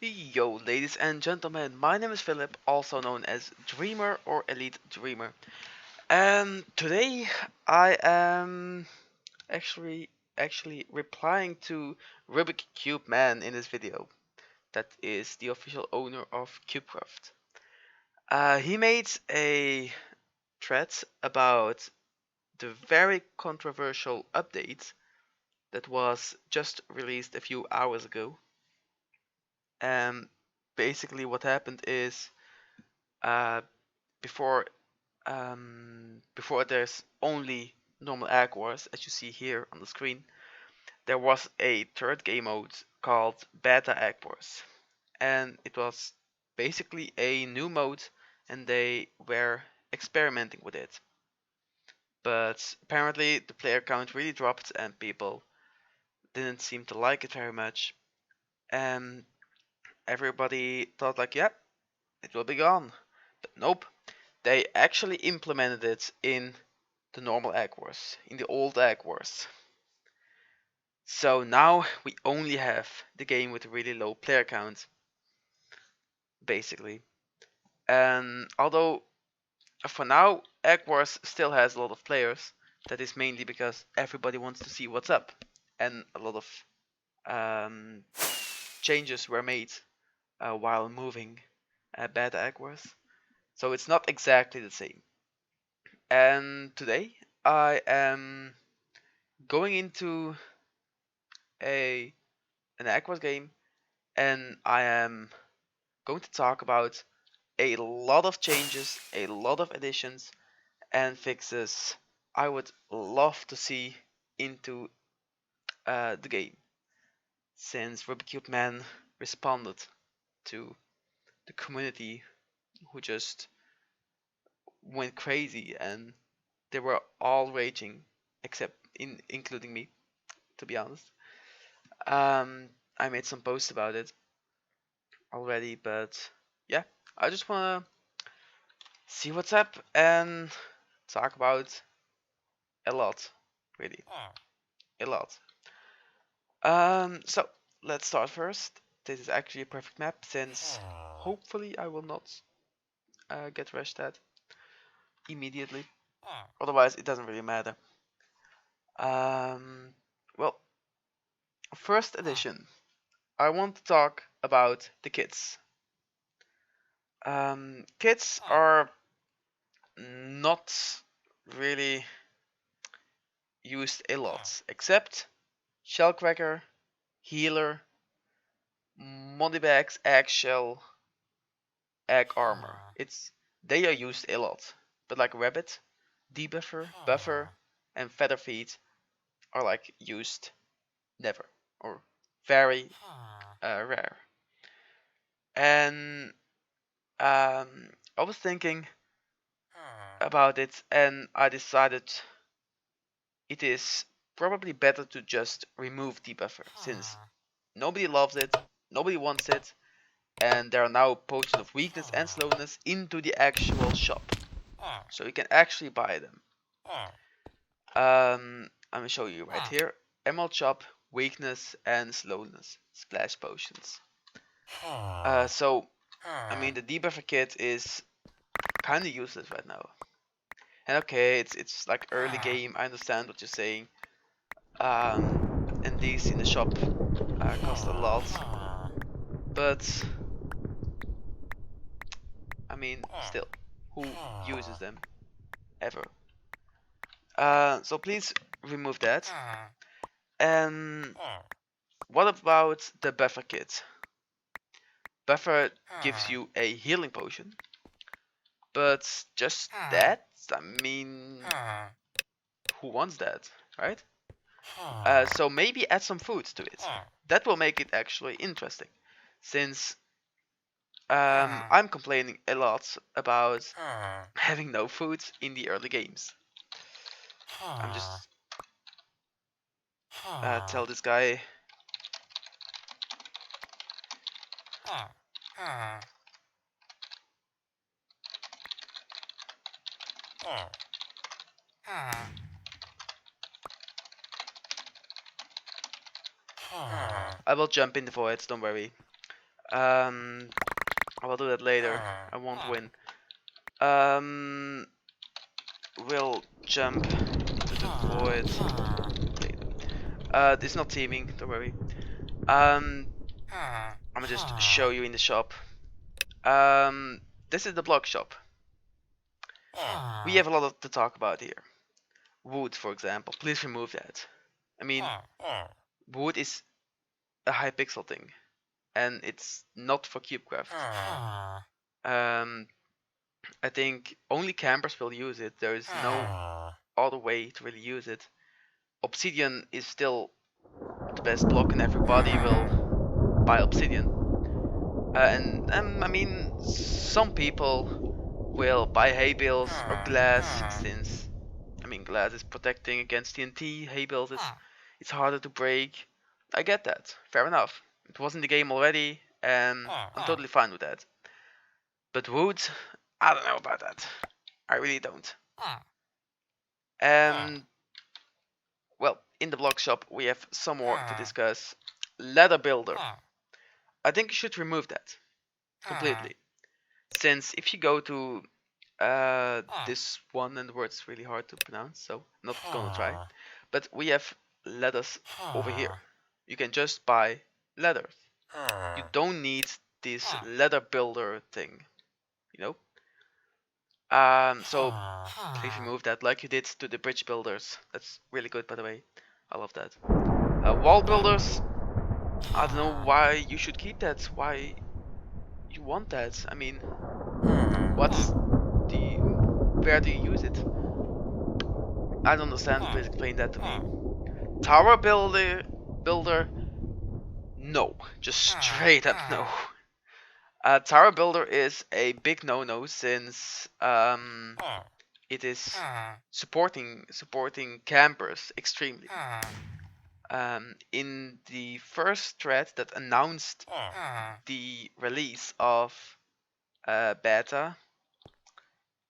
Yo, ladies and gentlemen, my name is Philip, also known as Dreamer or Elite Dreamer. And today I am actually replying to Rubik Cube Man in this video. That is the official owner of CubeCraft. He made a thread about the very controversial update that was just released a few hours ago. And basically, what happened is uh, before before there's only normal Eggwars, as you see here on the screen, there was a third game mode called Beta Eggwars, and it was basically a new mode, and they were experimenting with it. But apparently the player count really dropped, and people didn't seem to like it very much, and everybody thought like, yeah, it will be gone. But nope, they actually implemented it in the normal Eggwars, in the old Eggwars. So now we only have the game with a really low player count, basically. And although for now Eggwars still has a lot of players, that is mainly because everybody wants to see what's up, and a lot of changes were made while moving Beta Eggwars. So it's not exactly the same. And today I am going into an Eggwars game, and I am going to talk about a lot of changes, a lot of additions and fixes I would love to see into the game, since Rubik Cube Man responded to the community, who just went crazy, and they were all raging, except including me, to be honest. I made some posts about it already, but yeah, I just wanna see what's up and talk about a lot, really, a lot. So let's start first. This is actually a perfect map, since hopefully I will not get rushed at immediately. Otherwise, it doesn't really matter. Um, well, first edition. I want to talk about the kits. Kits are not really used a lot, except Shellcracker, Healer, Moneybags, Eggshell, Egg Armor. They are used a lot, but like Rabbit, Debuffer, Buffer, and Featherfeed are like used never, or very rare. And I was thinking about it, and I decided it is probably better to just remove Debuffer, since nobody loves it, nobody wants it, and there are now potions of weakness and slowness into the actual shop, so you can actually buy them. I'm gonna show you right here. Emerald shop, weakness and slowness splash potions. So I mean the debuffer kit is kind of useless right now. And okay, it's like early game. I understand what you're saying. And these in the shop cost a lot, but I mean still, who uses them ever? So please remove that. And what about the buffer kit? Buffer gives you a healing potion, but just that? I mean, who wants that, right? So maybe add some food to it. That will make it actually interesting, since I'm complaining a lot about having no food in the early games. I'm just tell this guy. I will jump in the void, don't worry. I will do that later. I won't win. We'll jump into the void. It's not teaming, don't worry. I'm gonna just show you in the shop. This is the block shop. We have a lot to talk about here. Wood, for example. Please remove that. I mean, wood is a high pixel thing, and it's not for CubeCraft. I think only campers will use it. There is no other way to really use it. Obsidian is still the best block, and everybody will buy obsidian. I mean, some people will buy hay bales or glass, since I mean glass is protecting against TNT. Hay bales is it's harder to break. I get that. Fair enough. It was in the game already, and I'm totally fine with that. But wood, I don't know about that. I really don't. Well, in the block shop we have some more to discuss. Ladder builder. I think you should remove that completely. Since if you go to this one, and the word's really hard to pronounce, so I'm not gonna try. But we have ladders over here. You can just buy ladders. You don't need this ladder builder thing, you know. So please remove that, like you did to the bridge builders. That's really good, by the way. I love that. Wall builders. I don't know why you should keep that. Why you want that? I mean, where do you use it? I don't understand. Please explain that to me. Tower builder. No, just straight up no. Tower builder is a big no-no, since it is supporting campers extremely. In the first thread that announced the release of beta,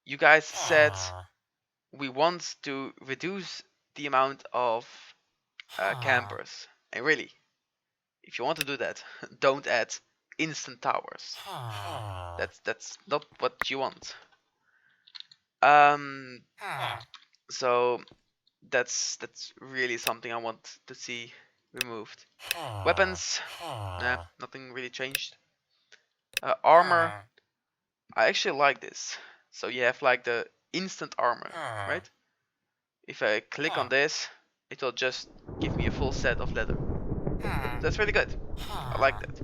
you guys said we want to reduce the amount of campers. And really, if you want to do that, don't add instant towers. That's not what you want. So that's really something I want to see removed. Weapons, nah, nothing really changed. Armor, I actually like this. So you have like the instant armor, right? If I click on this, it will just give me a full set of leather. That's really good. I like that.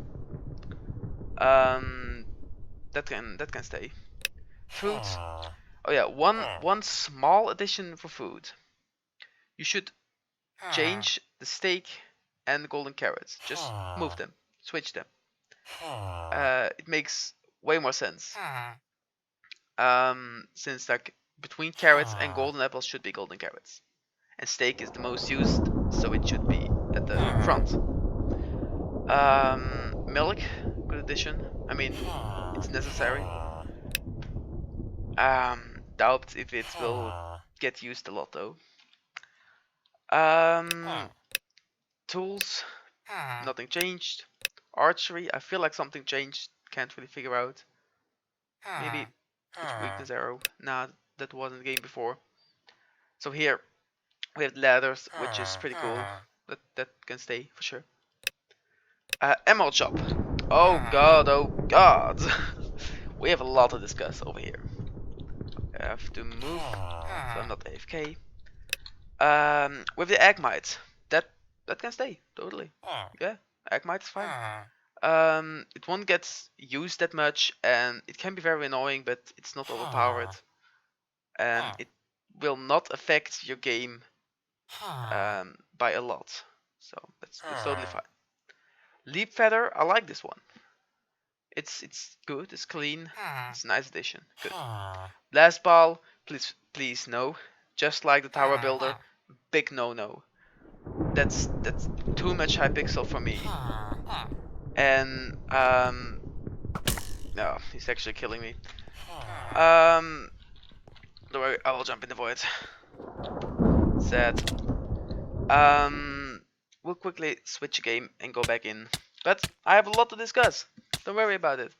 That can stay. Food. Oh yeah, one small addition for food. You should change the steak and the golden carrots. Just move them, switch them. It makes way more sense. Since like between carrots and golden apples should be golden carrots, and steak is the most used, so it should be at the front. Milk, good addition. I mean, it's necessary. Doubt if it will get used a lot though. Tools, nothing changed. Archery, I feel like something changed. Can't really figure out. Maybe it's weakness arrow. Nah, that wasn't the game before. So here we have ladders, which is pretty cool. That can stay for sure. Emerald shop. Oh god, oh god. We have a lot to discuss over here. I have to move, so I'm not AFK. With the Eggmite, that can stay totally. Yeah, Eggmite is fine. It won't get used that much, and it can be very annoying, but it's not overpowered, and it will not affect your game by a lot. So that's totally fine. Leap feather, I like this one. It's good, it's clean, it's a nice addition. Good. Blast ball, please no. Just like the tower builder, big no. That's too much hypixel for me. And no, he's actually killing me. Don't worry, I will jump in the void. Sad. We'll quickly switch game and go back in. But I have a lot to discuss. Don't worry about it.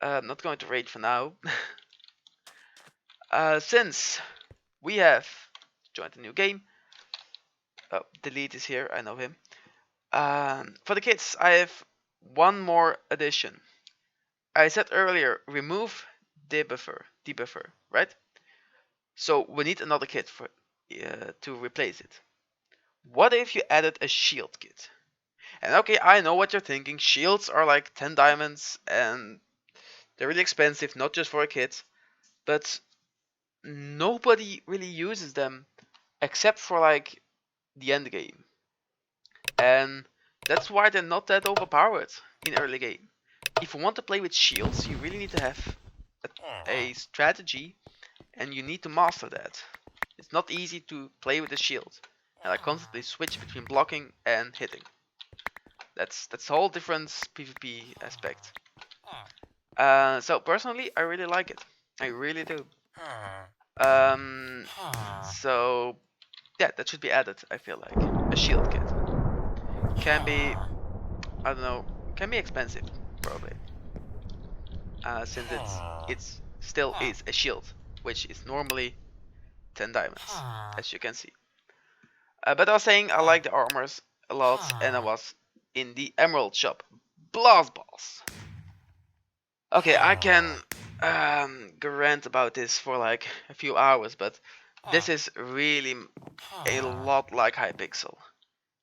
I'm not going to raid for now. Since we have joined a new game. Oh, Delete is here. I know him. For the kids, I have one more addition. I said earlier, remove debuffer, right? So we need another kit for to replace it. What if you added a shield kit? And okay, I know what you're thinking. Shields are like 10 diamonds and they're really expensive, not just for a kit. But nobody really uses them except for like the end game. And that's why they're not that overpowered in early game. If you want to play with shields, you really need to have a strategy and you need to master that. It's not easy to play with a shield. And I constantly switch between blocking and hitting. That's a whole different PvP aspect. So personally, I really like it. I really do. So yeah, that should be added. I feel like a shield kit can be, I don't know, can be expensive probably, since it's still is a shield, which is normally 10 diamonds, as you can see. But I was saying I like the armors a lot, and I was in the emerald shop. Blast balls. Okay, I can rant about this for like a few hours, but this is really a lot like Hypixel,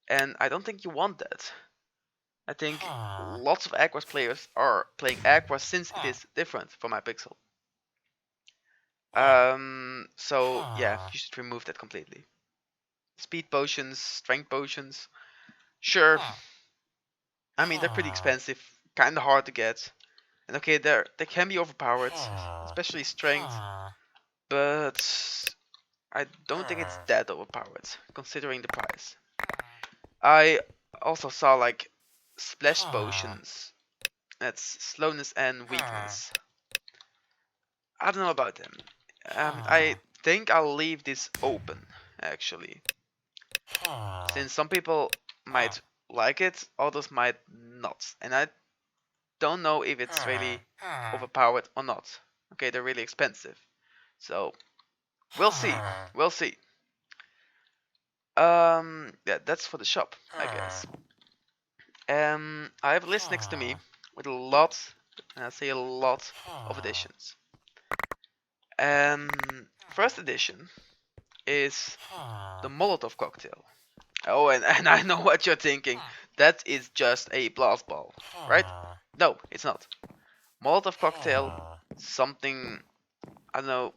and I don't think you want that. I think lots of Eggwars players are playing Eggwars since it is different from Hypixel. So yeah, you should remove that completely. Speed potions, strength potions, sure. I mean they're pretty expensive, kind of hard to get, and okay, they can be overpowered, especially strength, but I don't think it's that overpowered considering the price. I also saw like splash potions. That's slowness and weakness. I don't know about them. I think I'll leave this open, actually. Since some people might like it, others might not. And I don't know if it's really overpowered or not. Okay, they're really expensive. So, we'll see. We'll see. Yeah, that's for the shop, I guess. I have a list next to me with a lot, and I say a lot, of additions. First edition is the Molotov cocktail. Oh, and I know what you're thinking. That is just a blast ball, right? No, it's not. Molotov cocktail, something, I don't know,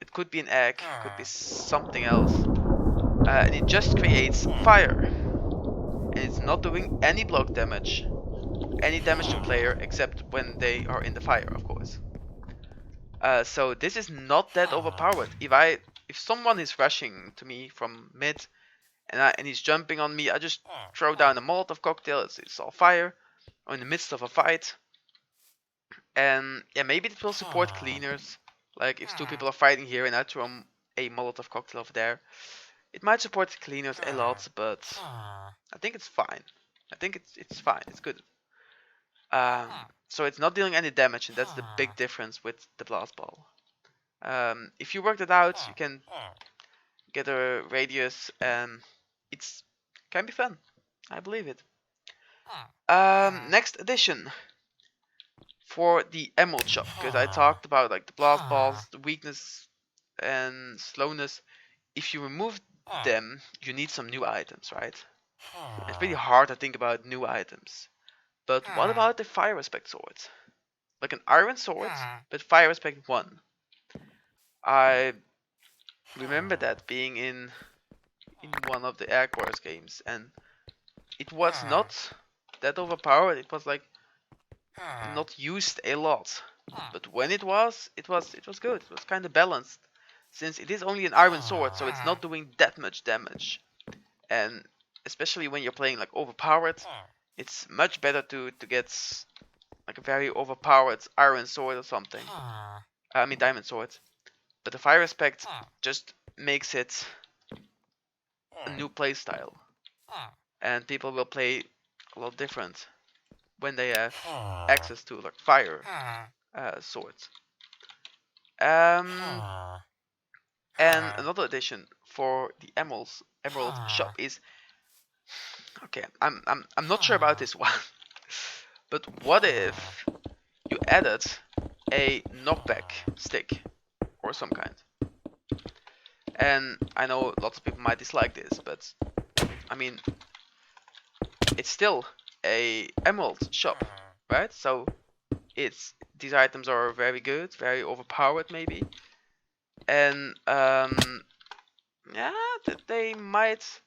it could be an egg, could be something else. And it just creates fire. And it's not doing any block damage, any damage to player, except when they are in the fire, of course. So this is not that overpowered. If someone is rushing to me from mid and he's jumping on me, I just throw down a Molotov cocktail. It's all fire, or in the midst of a fight. And yeah, maybe it will support cleaners. Like if two people are fighting here and I throw a Molotov cocktail over there, it might support cleaners a lot. But I think it's fine. I think it's fine. It's good. So it's not dealing any damage, and that's the big difference with the blast ball. If you work that out, you can get a radius, and it's can be fun. I believe it. Next addition for the emerald shop, because I talked about like the blast balls, the weakness and slowness. If you remove them, you need some new items, right? It's really hard to think about new items. But what about the fire respect sword? Like an iron sword, but fire respect 1. I remember that being in one of the Eggwars games, and it was not that overpowered. It was like not used a lot, but when it was good. It was kind of balanced, since it is only an iron sword, so it's not doing that much damage. And especially when you're playing like overpowered, it's much better to get like a very overpowered iron sword or something. I mean diamond sword. But the fire respect just makes it a new playstyle, and people will play a lot different. when they have access to like fire swords. And another addition for the Emerald shop is, okay, I'm not sure about this one, but what if you added a knockback stick or some kind? And I know lots of people might dislike this, but I mean, it's still a Emerald shop, right? So these items are very good, very overpowered maybe, and yeah, they might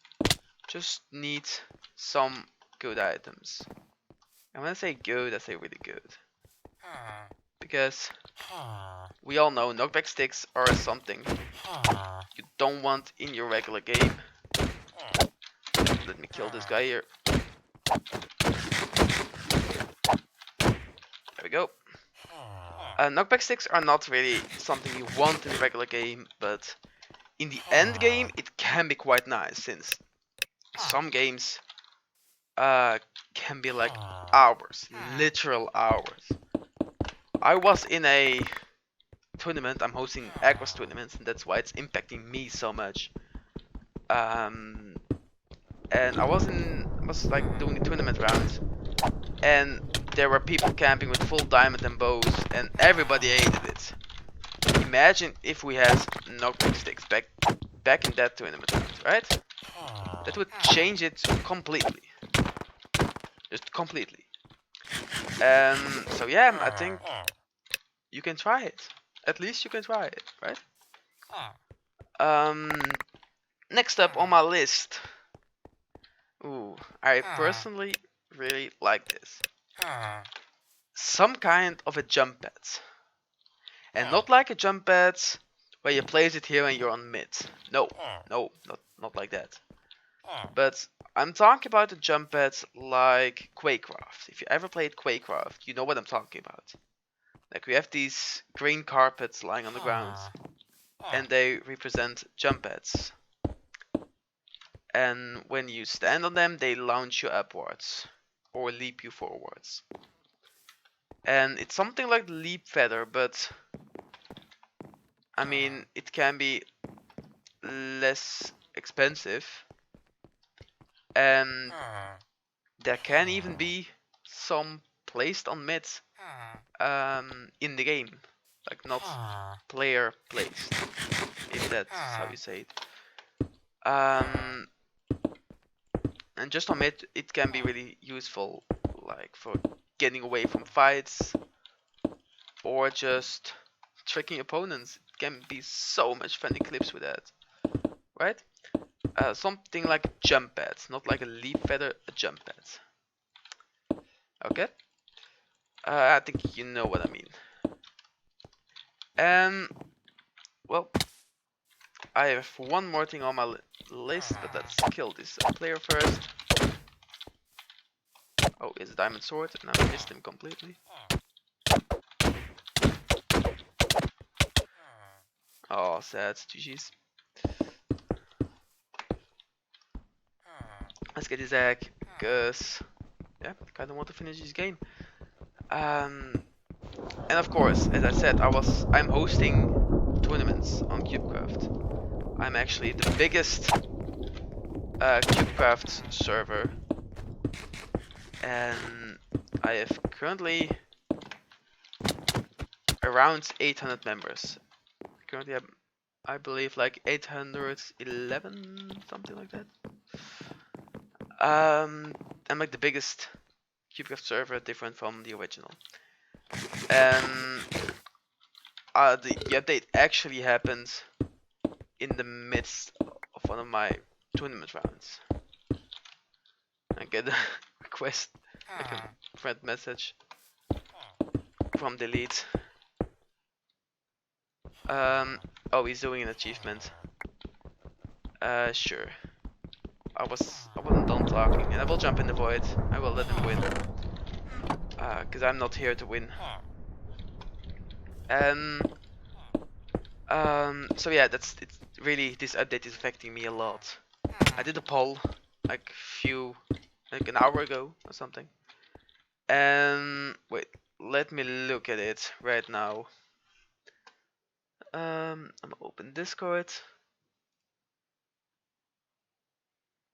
just need some good items. And when I say good, I say really good, because we all know knockback sticks are something you don't want in your regular game. Let me kill this guy here. There we go. Knockback sticks are not really something you want in a regular game, but in the end game it can be quite nice, since some games can be like hours, literal hours. I was in a tournament, I'm hosting Eggwars tournaments, and that's why it's impacting me so much. And I was like doing the tournament rounds, and there were people camping with full diamond and bows, and everybody hated it. Imagine if we had knockback sticks back in that tournament round, right? That would change it completely. Just completely. So yeah, I think you can try it. At least you can try it, right? Next up on my list. Ooh, I personally really like this. Some kind of a jump pad. And not like a jump pad where you place it here and you're on mid. No, not like that. But I'm talking about a jump pad like Quakecraft. If you ever played Quakecraft, you know what I'm talking about. Like, we have these green carpets lying on the ground, and they represent jump pads. And when you stand on them, they launch you upwards or leap you forwards. And it's something like the leap feather, but I mean, it can be less expensive, and there can even be some placed on mid in the game, like not player placed, if that's how you say it. And just on mid, it can be really useful, like for getting away from fights or just tricking opponents. It can be so much funny clips with that, right? Something like a jump pad, not like a leap feather, a jump pad. Okay? I think you know what I mean. Well, I have one more thing on my list, but let's kill this player first. Oh, it's a diamond sword, and I missed him completely. Oh, sad, GG's. Let's get his egg, cause yeah, kinda want to finish this game. And of course, as I said, I'm hosting tournaments on CubeCraft. I'm actually the biggest CubeCraft server, and I have currently around 800 members. Currently, I believe like 811, something like that. I'm like the biggest CubeCraft server, different from the original. And the update actually happened in the midst of one of my tournament rounds. I get a request, like a friend message from Delete. Oh, he's doing an achievement. Sure. I wasn't done talking, and I will jump in the void. I will let him win. Cause I'm not here to win. So yeah, it's really, this update is affecting me a lot. I did a poll like an hour ago or something, And wait, let me look at it right now. I'm gonna open Discord.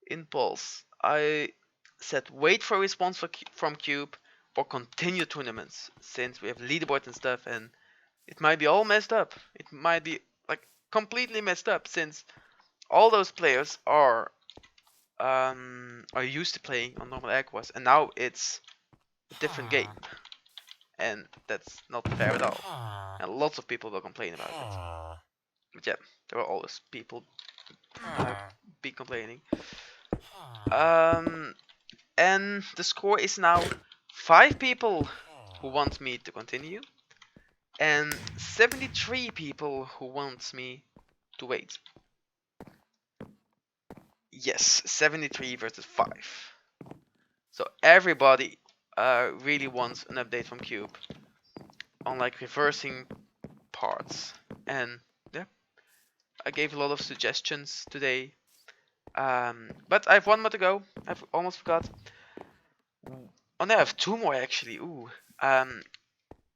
In polls, I said wait for a response from Cube or continue tournaments since we have leaderboard and stuff, and it might be all messed up. It might be like completely messed up since all those players are used to playing on normal Eggwars, and now it's a different game, and that's not fair at all. And lots of people will complain about it. But yeah, there will always people be complaining. And the score is now 5 people who want me to continue, and 73 people who want me to wait. Yes, 73 versus 5. So everybody really wants an update from Cube on like reversing parts. And yeah, I gave a lot of suggestions today. But I have one more to go. I've almost forgot. Oh no, I have 2 more actually. Ooh.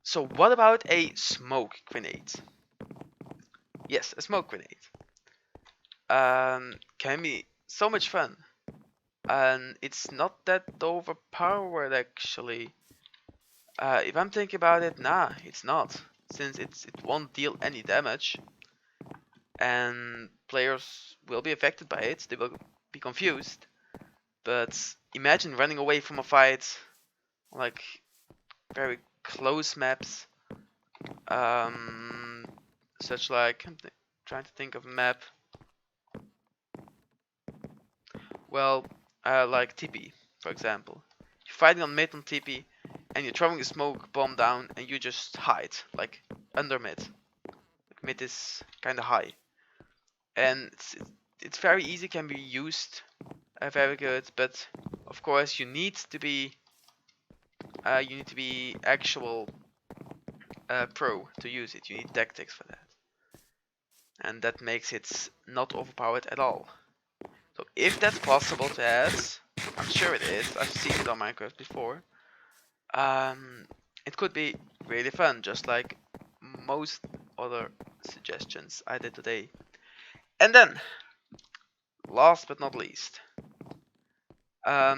So what about a smoke grenade? Yes, a smoke grenade. Can be so much fun. And it's not that overpowered actually. If I'm thinking about it, nah, it's not. Since it won't deal any damage. And players will be affected by it, they will be confused. But imagine running away from a fight, like very close maps. Such like, I'm trying to think of a map. Well, like TP, for example. You're fighting on mid on TP, and you're throwing a smoke bomb down, and you just hide, like under mid. Like mid is kind of high, and it's very easy, can be used, very good. But of course, you need to be actual pro to use it. You need tactics for that, and that makes it not overpowered at all. So if that's possible to add, I'm sure it is. I've seen it on Minecraft before. It could be really fun, just like most other suggestions I did today. And then, last but not least, oh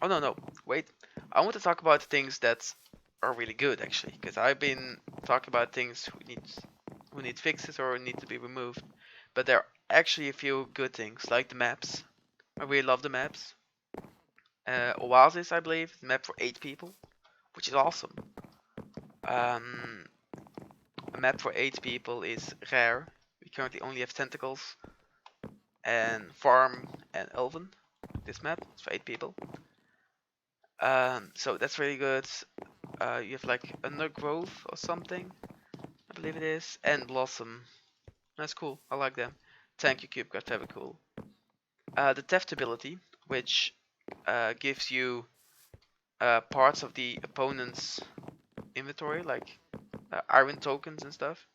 no, wait. I want to talk about things that are really good actually, because I've been talking about things who need fixes or need to be removed, but there are actually a few good things, like the maps. I really love the maps. Oasis, I believe, the map for 8 people, which is awesome. A map for 8 people is rare. We currently only have Tentacles and Farm and Elven. This map is for 8 people. So that's really good. You have like Undergrowth or something, I believe it is, and Blossom. That's cool. I like them. Thank you, Cube. Got very cool. The Theft ability, which gives you parts of the opponent's inventory, like iron tokens and stuff,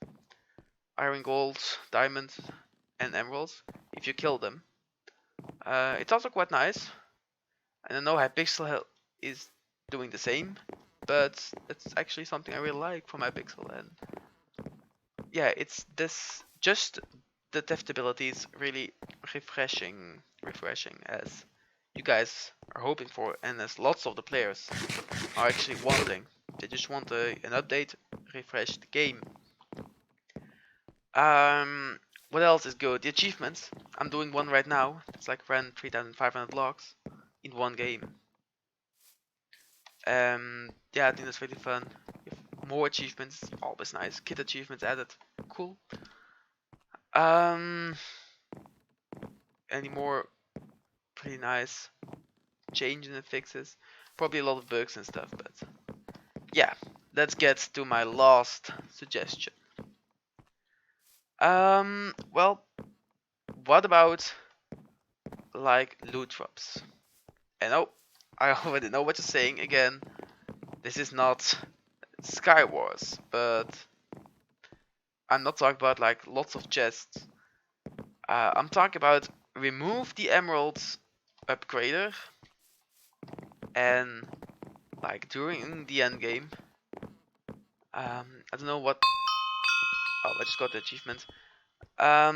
iron, gold, diamonds, and emeralds. If you kill them, it's also quite nice. I don't know how Hypixel is doing the same, but it's actually something I really like from Hypixel. And yeah, it's this just the theft ability is really refreshing as you guys are hoping for, and as lots of the players are actually wanting. They just want an update, refresh the game. What else is good? The achievements. I'm doing one right now. It's like ran 3,500 logs in one game. Yeah, I think that's really fun. If more achievements, always nice. Kit achievements added, cool. Any more pretty nice changes and fixes? Probably a lot of bugs and stuff, but yeah, let's get to my last suggestion. Well, what about like loot drops? And oh, I already know what you're saying again. This is not Skywars, but I'm not talking about like lots of chests. I'm talking about remove the emeralds upgrader and like during the end game. I don't know what. Oh, I just got the achievement. I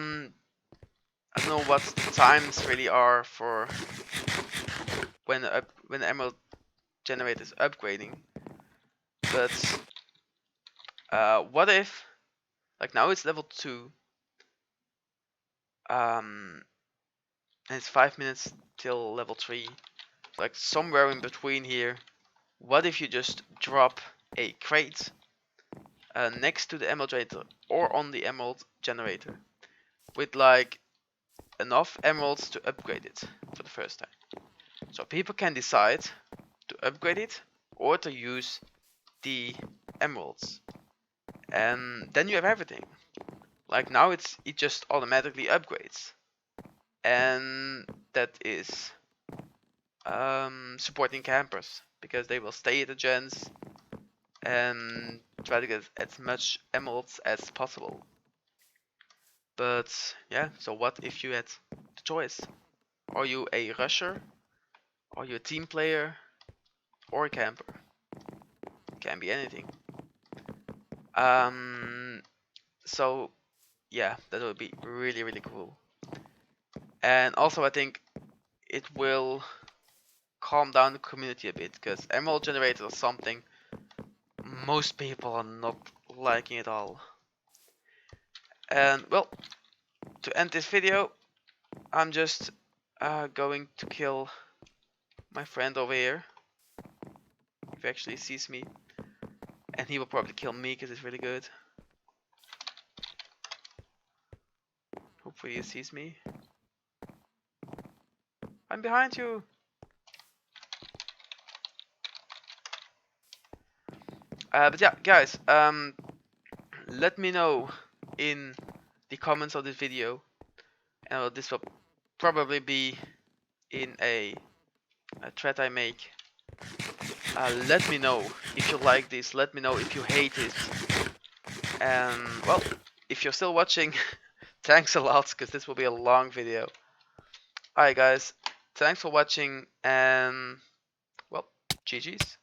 don't know what the times really are for when the emerald generator is upgrading. But what if, like now it's level 2, and it's 5 minutes till level 3, like somewhere in between here. What if you just drop a crate next to the emerald generator or on the emerald generator with like enough emeralds to upgrade it for the first time? So people can decide to upgrade it or to use the emeralds, and then you have everything. Like now it just automatically upgrades, and that is supporting campers because they will stay at the gens and try to get as much emeralds as possible. But yeah, so what if you had the choice? Are you a rusher? Are you a team player? Or a camper? Can be anything. So yeah, that would be really, really cool. And also I think it will calm down the community a bit, because emerald generator is something most people are not liking at all. And well, to end this video, I'm just going to kill my friend over here. If he actually sees me, and he will probably kill me because he's really good. Hopefully he sees me. I'm behind you. But yeah, guys, let me know in the comments of this video, and this will probably be in a thread I make. Let me know if you like this, let me know if you hate it, and well, if you're still watching, thanks a lot, because this will be a long video. Alright guys, thanks for watching, and well, GG's.